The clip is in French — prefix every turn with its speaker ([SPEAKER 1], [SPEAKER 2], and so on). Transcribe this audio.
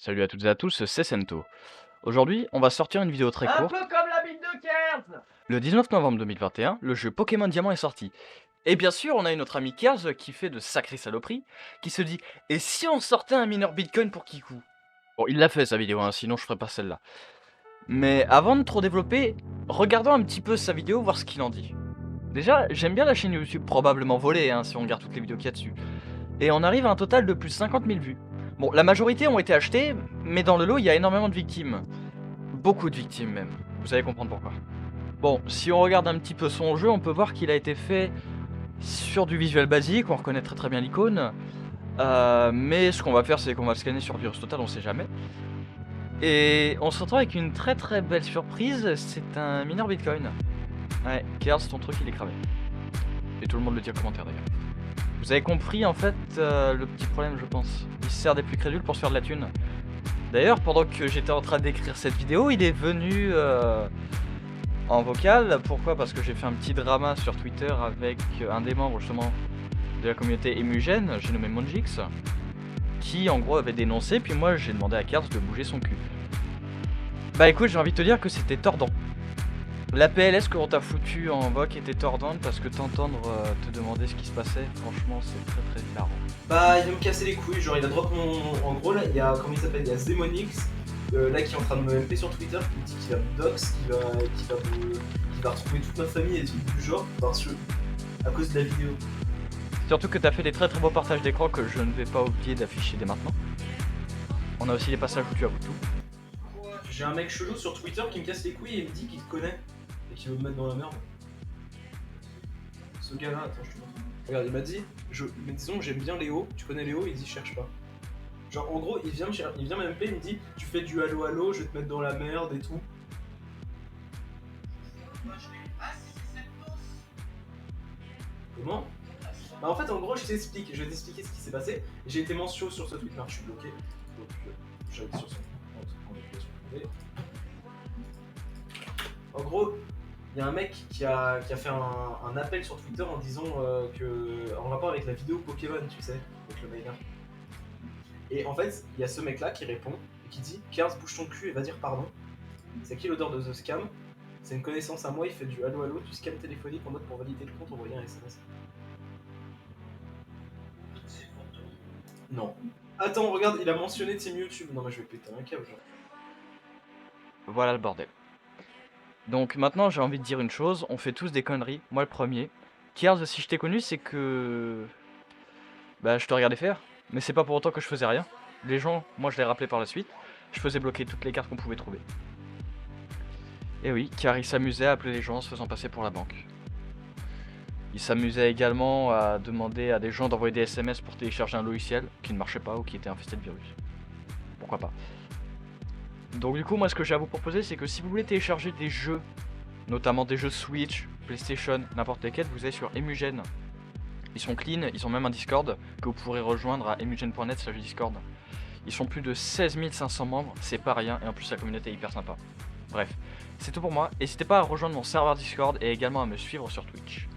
[SPEAKER 1] Salut à toutes et à tous, c'est Sento. Aujourd'hui, on va sortir une vidéo très
[SPEAKER 2] Un
[SPEAKER 1] courte.
[SPEAKER 2] peu comme la bite de Kers.
[SPEAKER 1] Le 19 novembre 2021, le jeu Pokémon Diamant est sorti. Et bien sûr, on a eu notre ami Kers qui fait de sacrées saloperies, qui se dit « Et si on sortait un mineur Bitcoin pour Kikou ?» Bon, il l'a fait sa vidéo, hein, sinon je ferais pas celle-là. Mais avant de trop développer, regardons un petit peu sa vidéo, voir ce qu'il en dit. Déjà, j'aime bien la chaîne YouTube, probablement volée, hein, si on regarde toutes les vidéos qu'il y a dessus. Et on arrive à un total de plus de 50 000 vues. Bon, la majorité ont été achetées, mais dans le lot, il y a énormément de victimes. Beaucoup de victimes même. Vous allez comprendre pourquoi. Bon, si on regarde un petit peu son jeu, on peut voir qu'il a été fait sur du visuel basique, on reconnaît très bien l'icône. Mais ce qu'on va faire, c'est qu'on va le scanner sur Virus Total, on sait jamais. Et on se retrouve avec une très belle surprise, c'est un mineur Bitcoin. Ouais, Kers, ton truc il est cramé. Et tout le monde le dit en commentaire d'ailleurs. Vous avez compris en fait le petit problème, je pense. Il se sert des plus crédules pour se faire de la thune. D'ailleurs, pendant que j'étais en train d'écrire cette vidéo, il est venu en vocal. Pourquoi? Parce que j'ai fait un petit drama sur Twitter avec un des membres justement de la communauté Emugène, j'ai nommé Monjix, qui en gros avait dénoncé, puis moi j'ai demandé à Kers de bouger son cul. Bah écoute, j'ai envie de te dire que c'était tordant. La PLS qu'on t'a foutu en voc était tordante parce que t'entendre te demander ce qui se passait, franchement c'est très hilarant.
[SPEAKER 2] Bah, il va me casser les couilles. Genre, il a drop mon. En gros, là, il y a. Comment il s'appelle? Il y a Zemonix, là, qui est en train de me MP sur Twitter, qui me dit qu'il va me dox, qu'il va retrouver toute ma famille et des trucs du genre, parce que. À cause de la vidéo.
[SPEAKER 1] Surtout que t'as fait des très beaux partages d'écran que je ne vais pas oublier d'afficher dès maintenant. On a aussi les passages où tu avoues tout.
[SPEAKER 2] J'ai un mec chelou sur Twitter qui me casse les couilles et il me dit qu'il te connaît et qu'il veut me mettre dans la merde. Ce gars-là, attends, je te montre. Regarde, il m'a dit, mais disons, j'aime bien Léo, tu connais Léo, il dit cherche pas. Genre, en gros, il vient m'MP, il me dit, tu fais du halo halo, je vais te mettre dans la merde et tout. Comment? Bah, en fait, en gros, je vais t'expliquer ce qui s'est passé. J'ai été mention sur ce tweet, je suis bloqué. Donc, j'allais sur son compte. En gros, il y a un mec qui a fait un appel sur Twitter en disant en rapport avec la vidéo Pokémon, tu sais, avec le mec. Et en fait, il y a ce mec là qui répond et qui dit Kers, bouge ton cul et va dire pardon. C'est qui l'odeur de The Scam? C'est une connaissance à moi, il fait du halo halo, du scam téléphonique en mode pour valider le compte, envoyer un SMS. Non. Attends, regarde, il a mentionné Team YouTube. Non, mais je vais péter un câble, genre.
[SPEAKER 1] Voilà le bordel. Donc maintenant j'ai envie de dire une chose, on fait tous des conneries, moi le premier. Kers, si je t'ai connu, c'est que... Bah je te regardais faire, mais c'est pas pour autant que je faisais rien. Les gens, moi je les rappelais par la suite, je faisais bloquer toutes les cartes qu'on pouvait trouver. Et oui, car il s'amusait à appeler les gens en se faisant passer pour la banque. Il s'amusait également à demander à des gens d'envoyer des SMS pour télécharger un logiciel qui ne marchait pas ou qui était infesté de virus. Pourquoi pas. Donc du coup, moi ce que j'ai à vous proposer, c'est que si vous voulez télécharger des jeux, notamment des jeux Switch, PlayStation, n'importe lesquels, vous allez sur Emugène. Ils sont clean, ils ont même un Discord que vous pourrez rejoindre à emugène.net/discord. Ils sont plus de 16 500 membres, c'est pas rien, et en plus la communauté est hyper sympa. Bref, c'est tout pour moi, n'hésitez pas à rejoindre mon serveur Discord et également à me suivre sur Twitch.